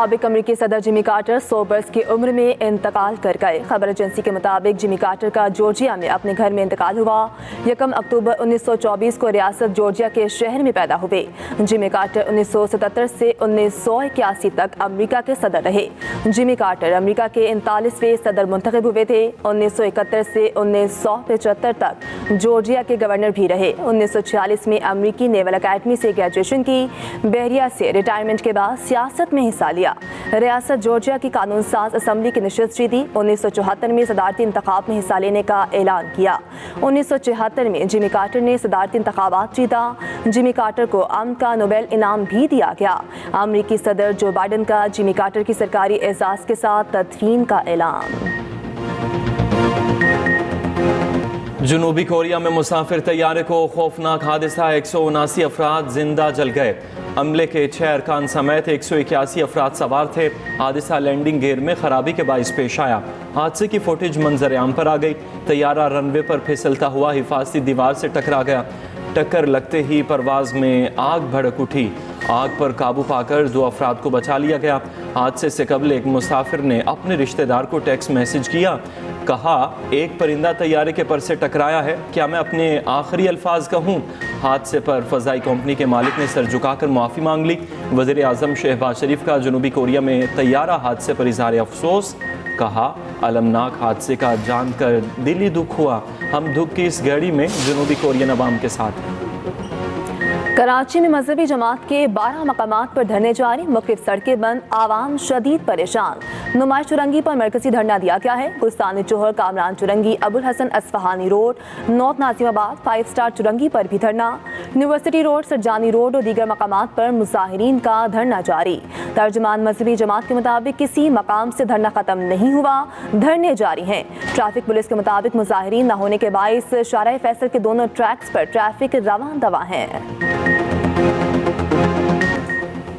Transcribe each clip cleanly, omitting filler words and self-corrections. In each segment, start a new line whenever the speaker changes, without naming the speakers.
मुताबिक अमरीकी सदर जिमी कार्टर 100 बरस की उम्र में इंतकाल कर गए। खबर एजेंसी के मुताबिक जिमी कार्टर का जॉर्जिया में अपने घर में इंतकाल हुआ। 1 अक्टूबर 1924 को रियासत जॉर्जिया के शहर में पैदा हुए। जिमी कार्टर 1977 से 1981 तक अमरीका के सदर रहे। जिमी कार्टर अमरीका के 39वें सदर मुंतखब हुए थे। 1971 से 1975 तक जॉर्जिया के गवर्नर भी रहे। 1946 में अमरीकी नेवल अकेडमी से ग्रेजुएशन की। बहरिया से रिटायरमेंट के बाद सियासत में हिस्सा लिया। रियासत जॉर्जिया की कानून साज असम्बली की नशिस्त जीती। 1974 में सदारती इंतखाब में हिस्सा लेने का ऐलान किया। 1976 में जिमी कार्टर ने सदारती इंतखाबात जीता। जिमी कार्टर को अमन का नोबेल इनाम भी दिया गया। अमरीकी सदर जो बाइडन का जिमी कार्टर की सरकारी एजाज के साथ तदफीन का ऐलान।
जनूबी कोरिया में मुसाफिर तैयारे को खौफनाक हादसा, 179 अफराद जिंदा जल गए। अमले के 6 अरकान समेत 181 अफराद सवार थे। हादसा लैंडिंग गेयर में खराबी के बाइस पेश आया। हादसे की फुटेज मंजर आम पर आ गई। तैयारा रनवे पर फिसलता हुआ हिफाजती दीवार से टकरा गया। टक्कर लगते ही परवाज में आग भड़क उठी। आग पर काबू पाकर 2 अफराद को बचा लिया गया। हादसे से कबल एक मुसाफिर ने अपने रिश्तेदार को टेक्स्ट मैसेज किया, कहा एक परिंदा तैयारे के पर से टकराया है, क्या मैं अपने आखिरी अल्फाज कहूँ। हादसे पर फ़ज़ाई कंपनी के मालिक ने सर झुकाकर माफ़ी मांग ली। वज़ीर आज़म शहबाज शरीफ का जनूबी कोरिया में तैयारा हादसे पर इज़हार अफसोस। कहा अलमनाक हादसे का जानकर दिली दुख हुआ। हम दुख की इस घड़ी में जनूबी कोरियन अवाम के साथ हैं।
कराची में मजहबी जमात के 12 मकामात पर धरने जारी। मुख्तलिफ सड़कें बंद, आवाम शदीद परेशान। नुमाइश चुरंगी पर मरकजी धरना दिया गया है। Gulistani Jauhar, Kamran Chowrangi, Abul Hasan Isphahani road, north Nazimabad, 5 star Chowrangi पर भी धरना। यूनिवर्सिटी रोड, सरजानी रोड और दीगर मकामात पर मुजाहिरीन का धरना जारी। तर्जुमान मजहबी जमात के मुताबिक किसी मकाम से धरना खत्म नहीं हुआ, धरने जारी हैं। ट्रैफिक पुलिस के मुताबिक मुजाहिरीन न होने के बाइस शाहराह फैसल के दोनों ट्रैक्स पर ट्रैफिक रवां दवा है।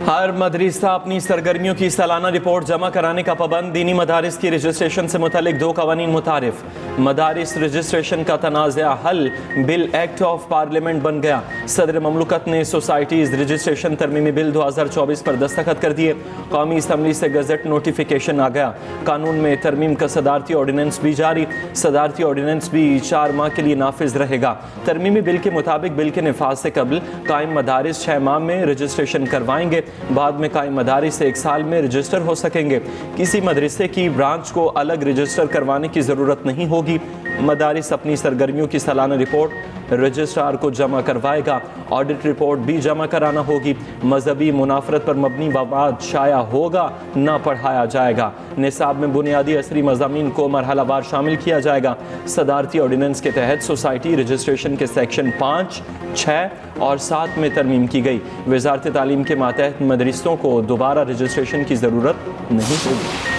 हर मदरसा अपनी सरगर्मियों की सालाना रिपोर्ट जमा कराने का पाबंद। दीनी मदारिस की रजिस्ट्रेशन से मुतल्लिक 2 कवानीन मुतारिफ। मदारिस रजिस्ट्रेशन का तनाज़ा हल बिल एक्ट ऑफ पार्लियामेंट बन गया। सदर ममलकत ने सोसाइटीज़ रजिस्ट्रेशन तरमीमी बिल 2024 पर दस्तखत कर दिए। कौमी असम्बली से गजट नोटिफिकेशन आ गया। कानून में तरमीम का सदारती ऑर्डिनेंस भी जारी। सदारती ऑर्डिनेंस भी 4 माह के लिए नाफिज रहेगा। तरमीमी बिल के मुताबिक बिल के नफाज से कबल कायम मदारिस 6 माह में रजिस्ट्रेशन करवाएंगे। बाद में कायम मदारिस 1 साल में रजिस्टर हो सकेंगे। किसी मदरसे की ब्रांच को अलग रजिस्टर करवाने की ज़रूरत नहीं होगी। मदारिस अपनी सरगर्मियों की सालाना रिपोर्ट रजिस्ट्रार को जमा करवाएगा। ऑडिट रिपोर्ट भी जमा कराना होगी। मजहबी मुनाफरत पर मबनी मवाद शाया होगा, न पढ़ाया जाएगा। निसाब में बुनियादी असरी मज़ामीन को मरहलावार शामिल किया जाएगा। सदारती ऑर्डिनेंस के तहत सोसाइटी रजिस्ट्रेशन के सेक्शन 5, 6 और 7 में तरमीम की गई। वज़ारत तालीम के मातहत मदरसों को दोबारा रजिस्ट्रेशन की ज़रूरत नहीं होगी।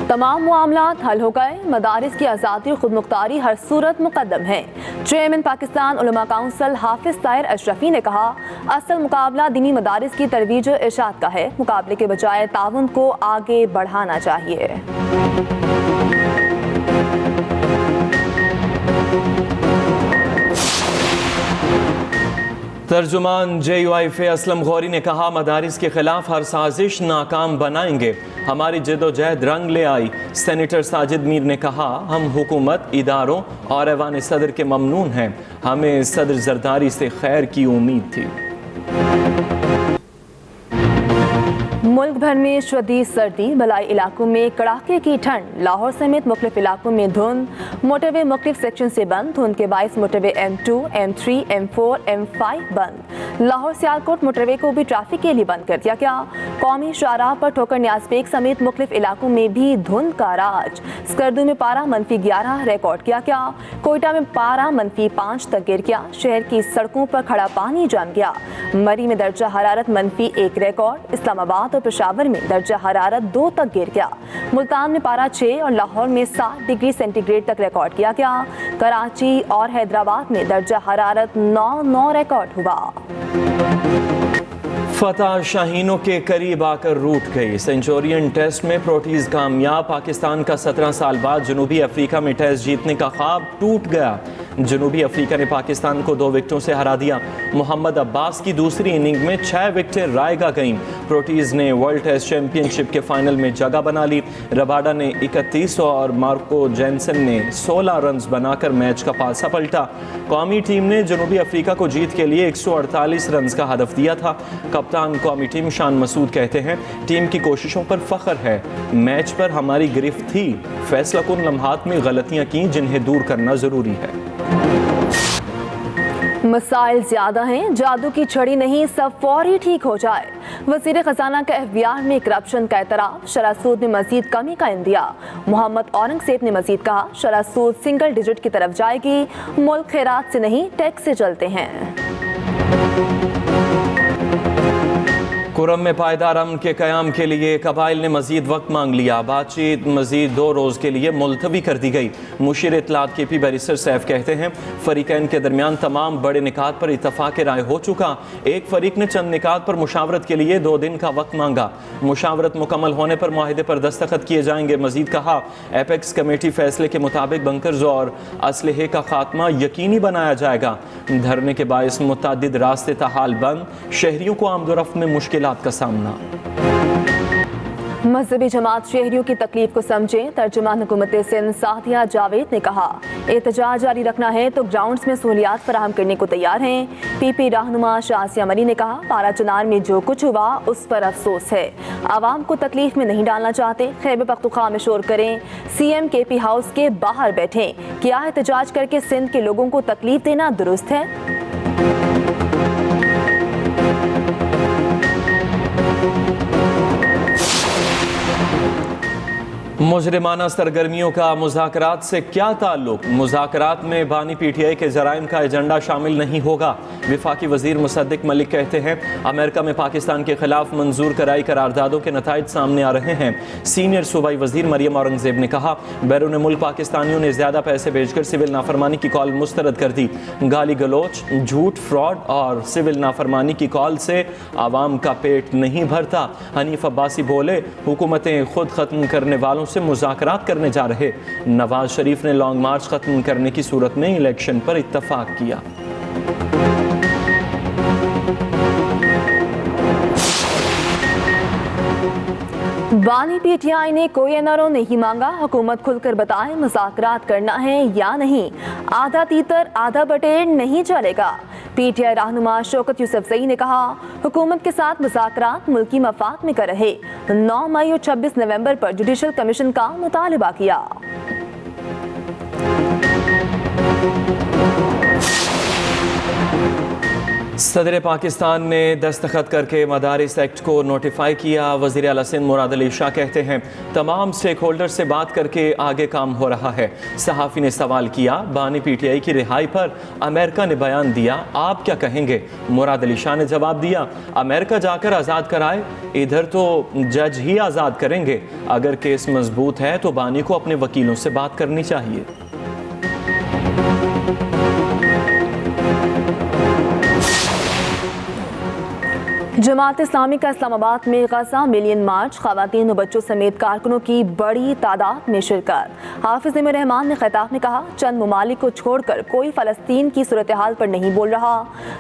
तमाम मामलात हल हो गए। मदारिस की आज़ादी और खुदमुख्तारी हर सूरत मुकद्दम है। चेयरमैन पाकिस्तान उलमा काउंसिल हाफिज ताहिर अशरफी ने कहा, असल मुकाबला दीनी मदारिस की तरवीज और इरशाद का है। मुकाबले के बजाय ताउन को आगे बढ़ाना चाहिए।
तर्जुमान JUIF असलम गौरी ने कहा, मदारिस के खिलाफ हर साजिश नाकाम बनाएंगे। हमारी जदोजहद रंग ले आई। सेनेटर साजिद मीर ने कहा, हम हुकूमत, इदारों और ऐवान सदर के ममनून हैं। हमें सदर जरदारी से खैर की उम्मीद थी।
मुल्क भर में शदीद सर्दी, बलाई इलाकों में कड़ाके की ठंड। लाहौर समेत मुख्तलिफ इलाकों में धुंध। मोटरवे मुख्तलिफ सेक्शन से बंद। धुंध के बायस motorway M2, M3, M4, M5 बंद। लाहौर सियालकोट मोटरवे को भी ट्रैफिक के लिए बंद कर दिया गया। कौमी शाहराह पर ठोकर न्याज़बेग समेत मुख्तलिफ इलाकों में भी धुंध का राज। स्कर्दू में पारा -11 रिकॉर्ड किया गया। कोयटा में पारा -5 तक गिर गया। शहर की सड़कों पर खड़ा पानी जम गया। मरी में दर्जा हरारत -1 रिकॉर्ड। इस्लामाबाद और पेशावर में दर्जा हरारत 2 तक गिर गया। मुल्तान में पारा 6 और लाहौर में 7 डिग्री सेंटीग्रेड तक रिकॉर्ड किया गया। कराची और हैदराबाद में दर्जा हरारत 9 रिकॉर्ड हुआ।
फतह शाहीनों के करीब आकर रूठ गई। सेंचुरियन टेस्ट में प्रोटीज कामयाब। पाकिस्तान का 17 साल बाद जनूबी अफ्रीका में टेस्ट जीतने का ख्वाब टूट गया। जनूबी अफ्रीका ने पाकिस्तान को 2 विकेटों से हरा दिया। मोहम्मद अब्बास की दूसरी इनिंग में 6 विकेटें रायगा गईं। प्रोटीज ने वर्ल्ड टेस्ट चैंपियनशिप के फाइनल में जगह बना ली। रबाडा ने 31 और मार्को जेनसन ने 16 रन बनाकर मैच का पासा पलटा। कौमी टीम ने जनूबी अफ्रीका को जीत के लिए 148 रन का हदफ दिया था। कप्तान कौमी टीम शान मसूद कहते हैं, टीम की कोशिशों पर फख्र है। मैच पर हमारी गिरफ्त थी, फैसला कुन लम्हात में गलतियां की जिन्हें दूर करना जरूरी है।
मसाइल ज्यादा हैं, जादू की छड़ी नहीं, सब फौरी ठीक हो जाए। वजीर खजाना का एफबीआर में करप्शन का एतराफ, शरह सूद में मजीद कमी का इंदिया। मोहम्मद औरंगजेब ने मजीद कहा, शरह सूद सिंगल डिजिट की तरफ जाएगी, मुल्क खैरात से नहीं टैक्स से चलते हैं।
कुरम में पायदार अमन के क़याम के लिए कबाइल ने मजीद वक्त मांग लिया। बातचीत मजीद 2 रोज़ के लिए मुलतवी कर दी गई। मुशीर इत्तलात KP बैरिस्टर सैफ कहते हैं, फरीकैन के दरमियान तमाम बड़े निकात पर इत्तफाक राय हो चुका। एक फरीक ने चंद निकात पर मुशावरत के लिए 2 दिन का वक्त मांगा। मुशावरत मुकम्मल होने पर मुआहिदे पर दस्तखत किए जाएंगे। मजीद कहा, एपेक्स कमेटी फैसले के मुताबिक बंकर्स और असलहे का खात्मा यकीनी बनाया जाएगा। धरने के बायस मुतअद्दिद रास्ते ताहाल बंद, शहरियों को आमदोरफ्त में मुश्किल का सामना।
मजहबी जमात शहरियों की तकलीफ को समझें। तर्जुमान हुकूमत सिंध सादिया जावेद ने कहा, एहतजाज जारी रखना है तो ग्राउंड्स में सहूलियात फराहम करने को तैयार हैं। PP रहनुमा शासिया मरी ने कहा, पारा चनार में जो कुछ हुआ उस पर अफसोस है। आवाम को तकलीफ में नहीं डालना चाहते, खैबर पख्तूनख्वा में शोर करें, CM KP हाउस के बाहर बैठें। क्या एहतजाज करके सिंध के लोगों को तकलीफ देना दुरुस्त है?
मुजरिमाना सरगर्मियों का मुज़ाकरात से क्या ताल्लुक? मुज़ाकरात में बानी PTI के जराइम का एजेंडा शामिल नहीं होगा। विफाकी वजीर मुसद्दिक मलिक कहते हैं, अमेरिका में पाकिस्तान के खिलाफ मंजूर कराई करारदादों के नताइज सामने आ रहे हैं। सीनियर सूबाई वजीर मरियम औरंगजेब ने कहा, बैरून मुल्क पाकिस्तानियों ने ज्यादा पैसे भेजकर सिविल नाफरमानी की कॉल मुस्तरद कर दी। गाली गलोच, झूठ, फ्रॉड और सिविल नाफरमानी की कॉल से आवाम का पेट नहीं भरता। हनीफ अब्बासी बोले, हुकूमतें खुद खत्म करने वालों से मुज़ाकरात करने जा रहे। नवाज शरीफ ने लॉन्ग मार्च खत्म करने की सूरत में इलेक्शन पर इत्तफाक किया।
बानी PTI ने कोई NRO नहीं मांगा, हुकूमत खुलकर बताए मुज़ाकरात करना है या नहीं। आधा तीतर आधा बटेर नहीं चलेगा। PTI रहनुमा शौकत यूसुफजई ने कहा, हुकूमत के साथ मुज़ाकरात मुल्की मफाद में कर रहे। 9 मई और 26 नवंबर पर जुडिशल कमीशन का मुतालबा किया।
सदर पाकिस्तान ने दस्तखत करके मदारिस एक्ट को नोटिफाई किया। वज़ीर आला सिंध मुराद अली शाह कहते हैं, तमाम स्टेक होल्डर से बात करके आगे काम हो रहा है। सहाफ़ी ने सवाल किया, बानी PTI की रिहाई पर अमेरिका ने बयान दिया, आप क्या कहेंगे? मुराद अली शाह ने जवाब दिया, अमेरिका जाकर आज़ाद कराए, इधर तो जज ही आज़ाद करेंगे। अगर केस मजबूत है तो बानी को अपने वकीलों से बात करनी चाहिए।
जमात इस्लामी का इस्लामाबाद में गजा मिलियन मार्च, ख़वातीन और बच्चों समेत कारकुनों की बड़ी तादाद में शिरकत। हाफिज इमर रहमान ने खिताब में कहा, चंद ममालिक को छोड़कर कोई फ़लस्तीन की सूरत हाल पर नहीं बोल रहा।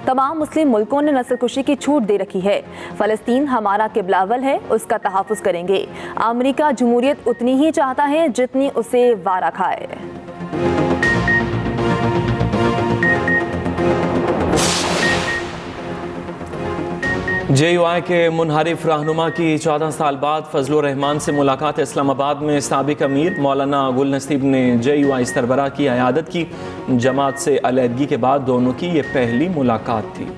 तमाम मुस्लिम मुल्कों ने नस्लकुशी की छूट दे रखी है। फ़लस्तीन हमारा क़िबलावल है, उसका तहफ़्फ़ुज़ करेंगे। अमरीका जमहूरियत उतनी ही चाहता है जितनी उसे वारा खाए।
JUI के मुनहरिफ रहनुमा की 14 साल बाद फजलुर रहमान से मुलाकात। इस्लामाबाद में साबिक अमीर मौलाना गुल नसीब ने JUI सरबराह की इयादत की। जमात से अलहदगी के बाद दोनों की ये पहली मुलाकात थी।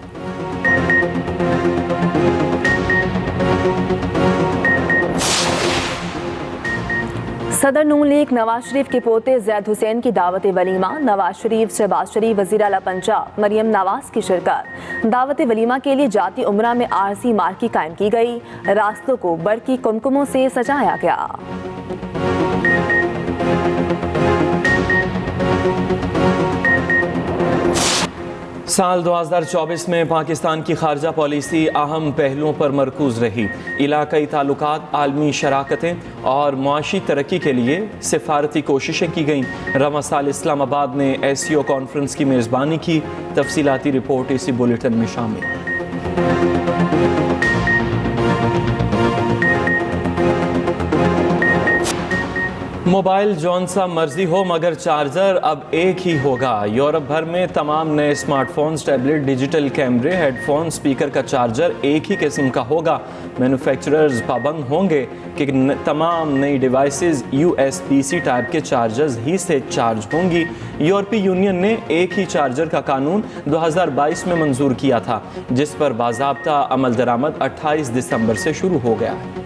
सदर नून लीग नवाज शरीफ के पोते जैद हुसैन की दावत वलीमा। नवाज शरीफ, शहबाज शरीफ, वज़ीर आला पंजाब मरियम नवाज की शिरकत। दावत वलीमा के लिए जाती उमरा में आरसी मार्की कायम की गई। रास्तों को बरकी कुमकुमों से सजाया गया।
साल 2024 में पाकिस्तान की खारजा पॉलिसी अहम पहलुओं पर मरकूज रही। इलाकाई ताल्लुकात, आलमी शराकतें और मुआशी तरक्की के लिए सिफारती कोशिशें की गईं। रवां साल इस्लामाबाद ने SCO कॉन्फ्रेंस की मेज़बानी की। तफसीलाती रिपोर्ट इसी बुलेटिन में शामिल। मोबाइल जौन सा मर्जी हो मगर चार्जर अब एक ही होगा। यूरोप भर में तमाम नए स्मार्टफोन्स, टैबलेट, डिजिटल कैमरे, हेडफोन, स्पीकर का चार्जर एक ही किस्म का होगा। मैन्युफैक्चरर्स पाबंद होंगे कि तमाम नई डिवाइसेस USB-C टाइप के चार्जर्स ही से चार्ज होंगी। यूरोपीय यूनियन ने एक ही चार्जर का कानून 2022 में मंजूर किया था, जिस पर बाज़ाब्ता अमल दरामद 28 दिसंबर से शुरू हो गया है।